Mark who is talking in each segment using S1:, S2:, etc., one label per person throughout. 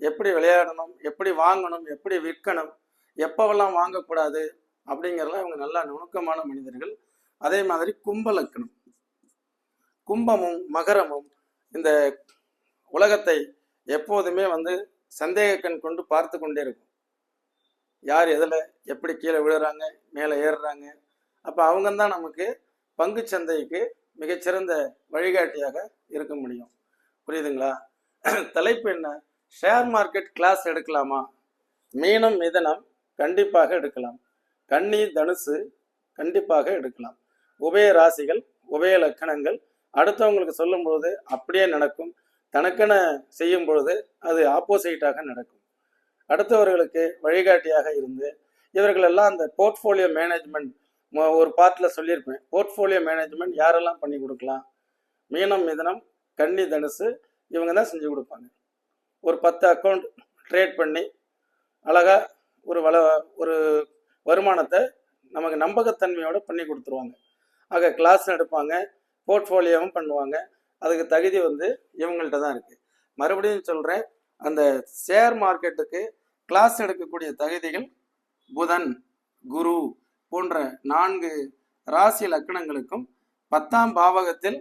S1: எப்படி விளையாடணும், எப்படி வாங்கணும், எப்படி விற்கணும், எப்பவெல்லாம் வாங்கக்கூடாது அப்படிங்கிறதெல்லாம் இவங்க நல்லா நுணுக்கமான மனிதர்கள். அதே மாதிரி கும்ப லக்கணம், கும்பமும் மகரமும் இந்த உலகத்தை எப்போதுமே சந்தேக கண் கொண்டு பார்த்து கொண்டே இருக்கும். யார் எதில் எப்படி கீழே விழுறாங்க, மேலே ஏறுறாங்க. அப்போ அவங்க தான் நமக்கு பங்கு சந்தைக்கு மிகச்சிறந்த வழிகாட்டியாக இருக்க முடியும். புரியுதுங்களா? தலைப்பு என்ன? ஷேர் மார்க்கெட் கிளாஸ் எடுக்கலாமா? மீனம் மிதனம் கண்டிப்பாக எடுக்கலாம். கன்னி தனுசு கண்டிப்பாக எடுக்கலாம். உபய ராசிகள், உபய லக்கணங்கள் அடுத்தவங்களுக்கு சொல்லும் பொழுது அப்படியே நடக்கும். தனக்கென செய்யும் பொழுது அது ஆப்போசிட்டாக நடக்கும். அடுத்தவர்களுக்கு வழிகாட்டியாக இருந்து இவர்களெல்லாம் அந்த போர்ட்ஃபோலியோ மேனேஜ்மெண்ட் ஒரு பார்ட்டில் சொல்லியிருப்பேன். போர்ட்ஃபோலியோ மேனேஜ்மெண்ட் யாரெல்லாம் பண்ணி கொடுக்கலாம்? மீனம் மிதனம் கன்னி தனுசு இவங்க தான் செஞ்சு கொடுப்பாங்க. ஒரு 10 அக்கௌண்ட் ட்ரேட் பண்ணி அழகாக ஒரு வருமானத்தை நமக்கு நம்பகத்தன்மையோடு பண்ணி கொடுத்துருவாங்க. ஆக கிளாஸ் எடுப்பாங்க, போர்ட்ஃபோலியோவும் பண்ணுவாங்க. அதுக்கு தகுதி இவங்கள்ட்ட தான் இருக்குது. மறுபடியும் சொல்கிறேன், அந்த ஷேர் மார்க்கெட்டுக்கு கிளாஸ் எடுக்கக்கூடிய தகுதிகள் புதன், குரு போன்ற 4 ராசி லக்கணங்களுக்கும் 10ஆம் பாவகத்தில்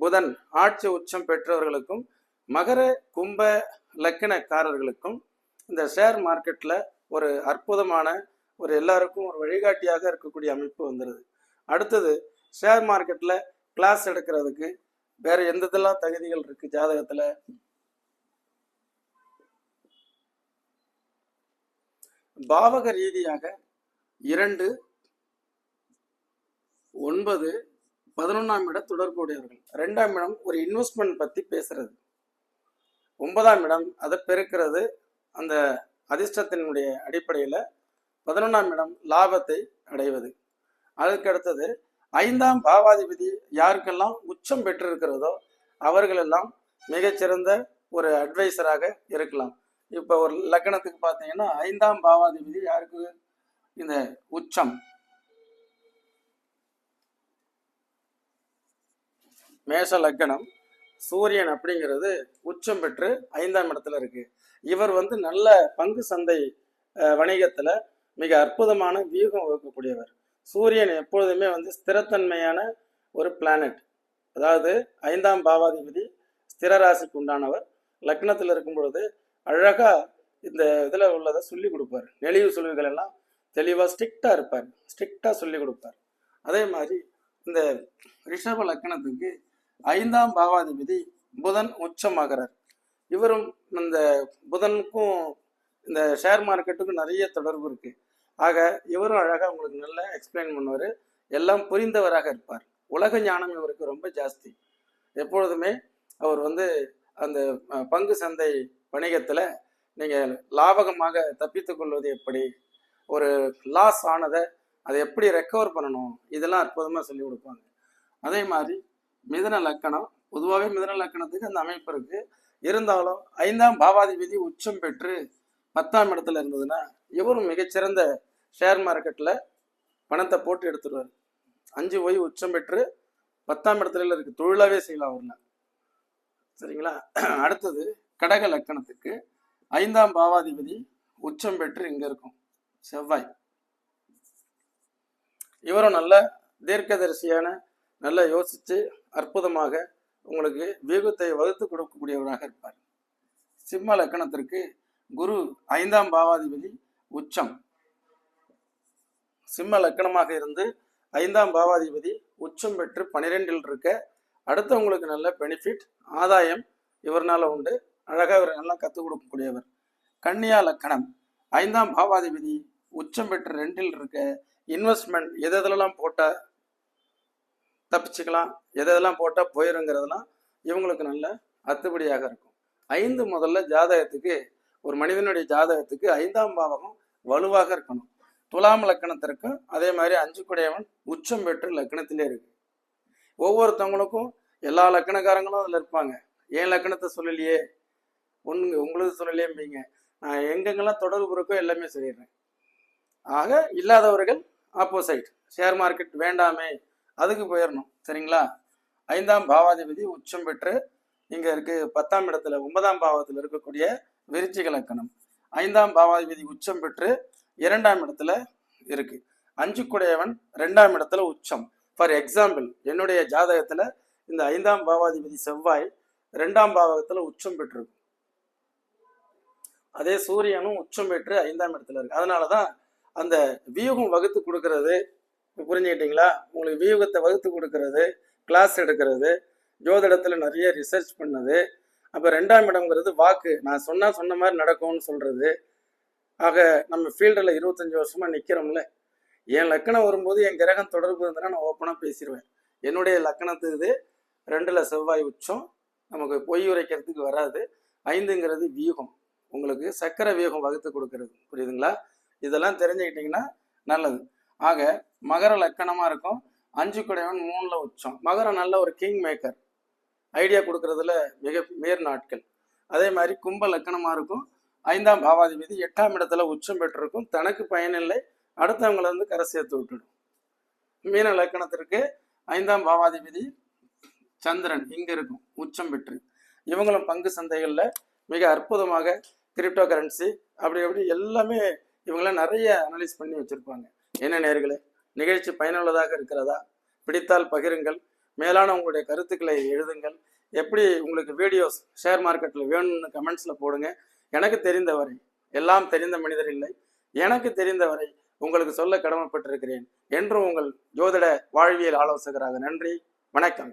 S1: புதன் ஆட்சி உச்சம் பெற்றவர்களுக்கும் மகர கும்ப லக்கணக்காரர்களுக்கும் இந்த ஷேர் மார்க்கெட்டில் ஒரு அற்புதமான ஒரு எல்லாருக்கும் ஒரு வழிகாட்டியாக இருக்கக்கூடிய அமைப்பு வந்துடுது. அடுத்தது ஷேர் மார்க்கெட்டில் கிளாஸ் எடுக்கிறதுக்கு வேற எந்ததெல்லாம் தகுதிகள் இருக்கு ஜாதகத்தில்? பாவக ரீதியாக 2, 9, 11ஆம் இடம் தொடர்புடையவர்கள். 2ஆம் இடம் ஒரு இன்வெஸ்ட்மெண்ட் பற்றி பேசுறது. 9ஆம் இடம் அதை பெருக்கிறது அந்த அதிர்ஷ்டத்தினுடைய அடிப்படையில். 11ஆம் இடம் லாபத்தை அடைவது. அதுக்கு அடுத்தது 5ஆம் பாவாதிபதி யாருக்கெல்லாம் உச்சம் பெற்றிருக்கிறதோ அவர்களெல்லாம் மிகச்சிறந்த ஒரு அட்வைசராக இருக்கலாம். இப்போ ஒரு லக்கணத்துக்கு பார்த்தீங்கன்னா 5ஆம் பாவாதிபதி யாருக்கு இந்த உச்சம்? மேஷ லக்கணம், சூரியன் அப்படிங்கிறது உச்சம் பெற்று 5ஆம் இடத்துல இருக்கு. இவர் நல்ல பங்கு சந்தை வணிகத்துல மிக அற்புதமான வியூகம் வகுக்கக்கூடியவர். சூரியன் எப்பொழுதுமே ஸ்திரத்தன்மையான ஒரு பிளானட். அதாவது 5ஆம் பாவாதிபதி ஸ்திர ராசிக்கு உண்டானவர். லக்னத்தில் இருக்கும் பொழுது அழகா இந்த இதுல உள்ளதை சொல்லி கொடுப்பார். நெளிவு சுழிவுகள் எல்லாம் தெளிவா ஸ்ட்ரிக்டா இருப்பார், ஸ்ட்ரிக்டா சொல்லி கொடுப்பார். அதே மாதிரி இந்த ரிஷப லக்கணத்துக்கு 5ஆம் பாவாதிபதி புதன் உச்சமாகிறார். இவரும் இந்த புதனுக்கும் இந்த ஷேர் மார்க்கெட்டுக்கும் நிறைய தொடர்பு இருக்கு. ஆக இவரும் அழகா உங்களுக்கு நல்லா எக்ஸ்பிளைன் பண்ணுவார். எல்லாம் புரிந்தவராக இருப்பார். உலக ஞானம் இவருக்கு ரொம்ப ஜாஸ்தி. எப்பொழுதுமே அவர் அந்த பங்கு சந்தை வணிகத்தில் நீங்கள் லாபகமாக தப்பித்து கொள்வது எப்படி, ஒரு லாஸ் ஆனதை அதை எப்படி ரெக்கவர் பண்ணணும், இதெல்லாம் அற்புதமாக சொல்லி கொடுப்பாங்க. அதே மாதிரி மிதுன லக்கணம், பொதுவாகவே மிதுன லக்கணத்துக்கு அந்த அமைப்பு இருக்கு. இருந்தாலும் 5ஆம் பாவாதிபதி உச்சம் பெற்று 10ஆம் இடத்துல இருந்ததுன்னா இவரும் மிகச்சிறந்த ஷேர் மார்க்கெட்டில் பணத்தை போட்டு எடுத்துருவார். 5 போய் உச்சம் பெற்று 10ஆம் இடத்துல இருக்கு, தொழிலாவே செய்யலாம் அவர்ல. சரிங்களா? அடுத்தது கடக லக்கணத்துக்கு 5ஆம் பாவாதிபதி உச்சம் பெற்று இங்க இருக்கும் செவ்வாய். இவரும் நல்ல தீர்க்கதரிசியான, நல்லா யோசிச்சு அற்புதமாக உங்களுக்கு வியூகத்தை வகுத்து கொடுக்கக்கூடியவராக இருப்பார். சிம்ம லக்கணத்திற்கு குரு 5ஆம் பாவாதிபதி உச்சம். சிம்ம லக்கணமாக இருந்து 5ஆம் பாவாதிபதி உச்சம் பெற்று 12இல் இருக்க அடுத்தவங்களுக்கு நல்ல பெனிஃபிட், ஆதாயம் இவர்னால உண்டு. அழகாக இவர் நல்லா கற்றுக் கொடுக்கக்கூடியவர். கன்னியா லக்கணம் 5ஆம் பாவாதிபதி உச்சம் பெற்று 2இல் இருக்க இன்வெஸ்ட்மெண்ட் எதெல்லாம் போட்டால் தப்பிச்சுக்கலாம், எதெல்லாம் போட்டால் போயிருங்கிறதெல்லாம் இவங்களுக்கு நல்ல அத்துப்படியாக இருக்கும். 5 முதல்ல ஜாதகத்துக்கு, ஒரு மனிதனுடைய ஜாதகத்துக்கு 5ஆம் பாவகம் வலுவாக இருக்கணும். துலாம் லக்கணத்திற்கும் அதே மாதிரி 5 குடையவன் உச்சம் பெற்று லக்கணத்திலே இருக்கு. ஒவ்வொருத்தவங்களுக்கும் எல்லா லக்கணக்காரங்களும் அதில் இருப்பாங்க. ஏன் லக்கணத்தை சொல்லலையே, உங்களுக்கு சொல்லலையேம்பீங்க. நான் எங்கெங்கெல்லாம் தொடர்பு இருக்கோ எல்லாமே சொல்லிடுறேன். ஆக இல்லாதவர்கள் ஆப்போசைட், ஷேர் மார்க்கெட் வேண்டாமே அதுக்கு போயிடணும். சரிங்களா? 5ஆம் பாவாதிபதி உச்சம் பெற்று இங்க இருக்கு 10ஆம் இடத்துல 9ஆம் பாவத்தில் இருக்கக்கூடிய விருச்சிக லக்கணம். 5ஆம் பாவாதிபதி உச்சம் பெற்று 2ஆம் இடத்துல இருக்கு. 5 குடையவன் 2ஆம் இடத்துல உச்சம். ஃபார் எக்ஸாம்பிள், என்னுடைய ஜாதகத்துல இந்த 5ஆம் பாவாதிபதி செவ்வாய் 2ஆம் பாவகத்துல உச்சம் பெற்றிருக்கு. அதே சூரியனும் உச்சம் பெற்று 5ஆம் இடத்துல இருக்கு. அதனாலதான் அந்த வியூகம் வகுத்து கொடுக்கறது, புரிஞ்சுக்கிட்டீங்களா? உங்களுக்கு வியூகத்தை வகுத்து கொடுக்கறது, கிளாஸ் எடுக்கிறது, ஜோதிடத்துல நிறைய ரிசர்ச் பண்ணது. அப்ப 2ஆம் இடம்ங்கிறது வாக்கு, நான் சொன்ன மாதிரி நடக்கும்னு சொல்றது. ஆக நம்ம ஃபீல்டில் 25 வருஷமா நிக்கிறோம்ல. என் லக்கணம் வரும்போது என் கிரகம் தொடர்பு இருந்ததுன்னா நான் ஓப்பனா பேசிடுவேன். என்னுடைய லக்கணத்துக்கு இது 2ல செவ்வாய் உச்சம், நமக்கு பொய் உரைக்கிறதுக்கு வராது. 5ங்கிறது வியூகம், உங்களுக்கு சக்கர வியூகம் வகுத்து கொடுக்கறது. புரியுதுங்களா? இதெல்லாம் தெரிஞ்சுக்கிட்டீங்கன்னா நல்லது. ஆக மகர லக்கணமா இருக்கும். 5 குடையவன் 3ல உச்சம். மகரம் நல்ல ஒரு கிங் மேக்கர், ஐடியா கொடுக்கறதுல மிக மேர் நாட்கள். அதே மாதிரி கும்ப லக்கணமா இருக்கும். 5ஆம் பாவாதிபதி 8ஆம் இடத்துல உச்சம் பெற்றிருக்கும். தனக்கு பயனில்லை, அடுத்தவங்களை கரை சேர்த்து விட்டுடும். மீன லக்கணத்திற்கு 5ஆம் பாவாதிபதி சந்திரன் இங்க இருக்கும் உச்சம் பெற்று. இவங்களும் பங்கு சந்தைகள்ல மிக அற்புதமாக கிரிப்டோ கரன்சி அப்படி எல்லாமே இவங்களாம் நிறைய அனலைஸ் பண்ணி வச்சிருப்பாங்க. என்ன நேயர்களே, நிகழ்ச்சி பயனுள்ளதாக இருக்கிறதா? பிடித்தால் பகிருங்கள். மேலான உங்களுடைய கருத்துக்களை எழுதுங்கள். எப்படி உங்களுக்கு வீடியோஸ் ஷேர் மார்க்கெட்டில் வேணும்னு கமெண்ட்ஸில் போடுங்க. எனக்கு தெரிந்தவரை, எல்லாம் தெரிந்த மனிதர் இல்லை, எனக்கு தெரிந்தவரை உங்களுக்கு சொல்ல கடமைப்பட்டிருக்கிறேன். என்றும் உங்கள் ஜோதிட வாழ்வியல் ஆலோசகராக. நன்றி, வணக்கம்.